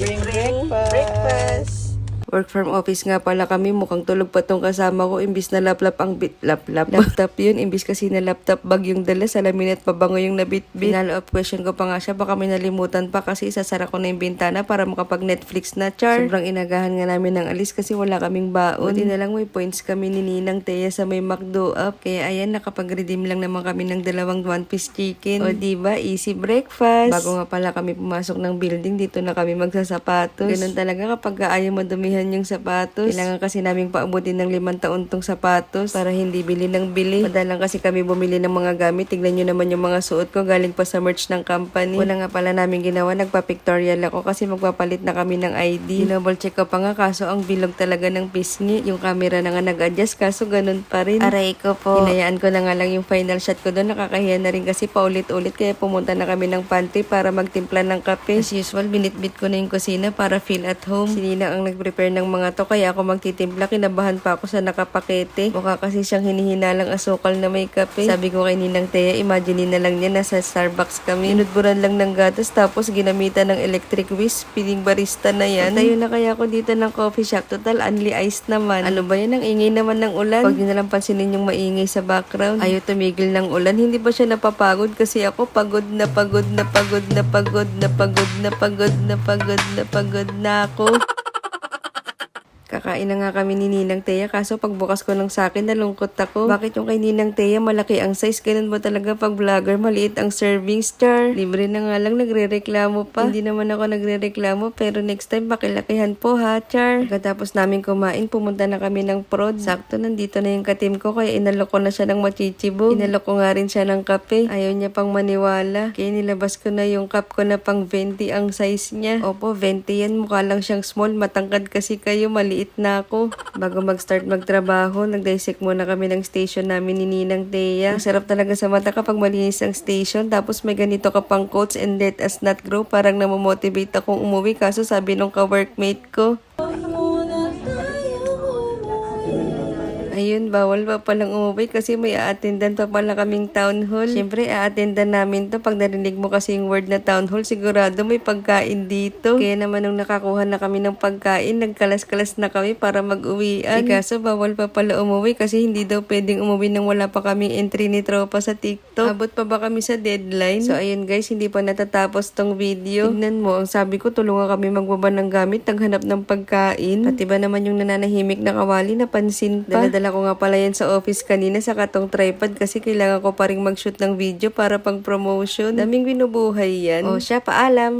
Bring breakfast. Work from office nga pala kami. Mukhang tulog pa tong kasama ko. Imbis na laptop laptop yun. Imbis kasi na laptop bag yung dala. Salamin at pabango yung nabitbit. Final up question ko pa nga siya. Baka may nalimutan pa kasi isasara ko na yung bintana para makapag Netflix na, char. Sobrang inagahan nga namin ng alis kasi wala kaming baon. Buti na lang may points kami ni Ninang Thea sa may McDo up. Kaya ayan, nakapag-redeem lang naman kami ng dalawang 1-piece chicken. O diba, easy breakfast. Bago nga pala kami pumasok ng building, dito na kami magsasapatos. Ganun talaga kapag ayaw madumihan yung sapatos. Kailangan kasi namin paabutin ng 5 taon tong sapatos para hindi bili ng bili. Madalang kasi kami bumili ng mga gamit. Tignan nyo naman yung mga suot ko. Galing pa sa merch ng company. Una nga pala namin ginawa, nagpa-pictorial ako kasi magpapalit na kami ng ID. Double check ko pa nga kaso ang bilog talaga ng pisngi. Yung camera na nga nag-adjust kaso ganun pa rin. Aray ko po. Hinayaan ko na nga lang yung final shot ko doon. Nakakahiya na rin kasi paulit-ulit kaya pumunta na kami ng pantry para magtimpla ng kape. As usual, binitbit ko na yung kusina para feel at home. Si Ninang ang nag-prepare ng mga to kaya ako magtitimpla. Kinabahan pa ako sa nakapakete. Mukha kasi siyang hinihinalang asukal na may kape. Sabi ko kay Ninang Thea, imagine na lang niya nasa Starbucks kami. Inudburan lang ng gatas tapos ginamitan ng electric whisk. Piling barista na yan. Tayo na kaya ako dito ng coffee shop. Total, only ice naman. Ano ba yan? Ang ingay naman ng ulan. Huwag niyo nalang pansinin yung maingay sa background. Ayaw tumigil ng ulan. Hindi ba siya napapagod? Kasi ako pagod na pagod na pagod na pagod na pagod na pagod na pagod na pagod na ako. Kakain na nga kami ni Ninang Thea kaso pagbukas ko ng sakin nalungkot ako. Bakit yung kay Ninang Thea malaki ang size? Ganun ba talaga pag vlogger maliit ang serving, star? Libre na nga lang, nagre-reklamo pa. Hindi naman ako nagre-reklamo pero next time pakilakihan po ha, char. Pagkatapos namin kumain, pumunta na kami ng prod. Sakto nandito na yung katim ko kaya inalok ko na siya ng machichibo. Inalok ko nga rin siya ng kape. Ayaw niya pang maniwala. Kaya nilabas ko na yung cup ko na pang 20 ang size niya. Opo, 20 yan. Mukha lang siyang small. Matangkad kasi kayo, maliit na ako. Bago mag-start magtrabaho, nag-dissect muna kami ng station namin ni Ninang Thea. Ang sarap talaga sa mata kapag malinis ang station. Tapos may ganito ka pang quotes and let us not grow. Parang namomotivate akong umuwi. Kaso sabi nung ka-workmate ko, ayun, bawal pa palang umuwi kasi may a-attendan pa pala kaming town hall. Siyempre, a-attendan namin to. Pag narinig mo kasi yung word na town hall, sigurado may pagkain dito. Kaya naman nung nakakuha na kami ng pagkain, nagkalas-kalas na kami para mag-uwian. Kaso, bawal pa pala umuwi kasi hindi daw pwedeng umuwi nang wala pa kaming entry ni tropa sa TikTok. Abot pa ba kami sa deadline? So, ayun guys, hindi pa natatapos tong video. Tignan mo, ang sabi ko, tulungan kami magbaba ng gamit, naghanap ng pagkain. At iba naman yung nananahimik na kawali, napansin pa. Dala ko nga pala yan sa office kanina sa katong tripod kasi kailangan ko pa rin mag-shoot ng video para pang promotion. Daming binubuhay yan. O siya, paalam!